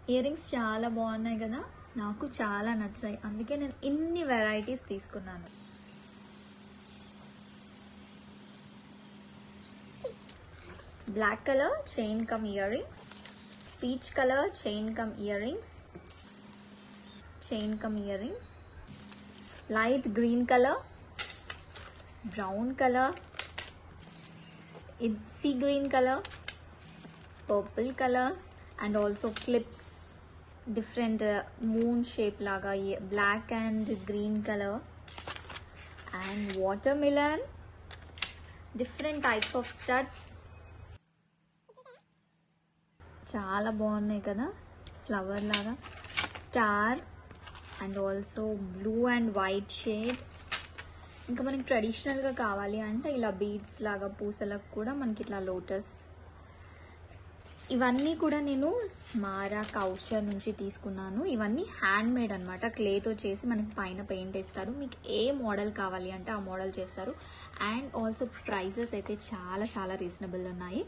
Ear rings చాలా బాగున్నాయి కదా, నాకు చాలా నచ్చాయి. అందుకే నేను ఇన్ని వెరైటీస్ తీసుకున్నాను. Black colour chain cum earrings, peach colour chain cum earrings, chain cum earrings, light green colour, brown colour, sea green colour, purple color, and also clips, different moon shape laga, black and green color, and watermelon, different types of studs. చాలా బాగున్నాయి కదా, flower లాగా, stars and also blue and white shade. ఇంకా మనకి ట్రెడిషనల్గా కావాలి అంటే ఇలా బీడ్స్ లాగా పూసలకు కూడా మనకి ఇట్లా లోటస్. ఇవన్నీ కూడా నేను స్మారా కౌచర్ నుంచి తీసుకున్నాను. ఇవన్నీ హ్యాండ్ మేడ్ అనమాట, క్లేతో చేసి మనకి పైన పెయింట్ వేస్తారు. మీకు ఏ మోడల్ కావాలి అంటే ఆ మోడల్ చేస్తారు. అండ్ ఆల్సో ప్రైజెస్ అయితే చాలా చాలా రీజనబుల్ ఉన్నాయి.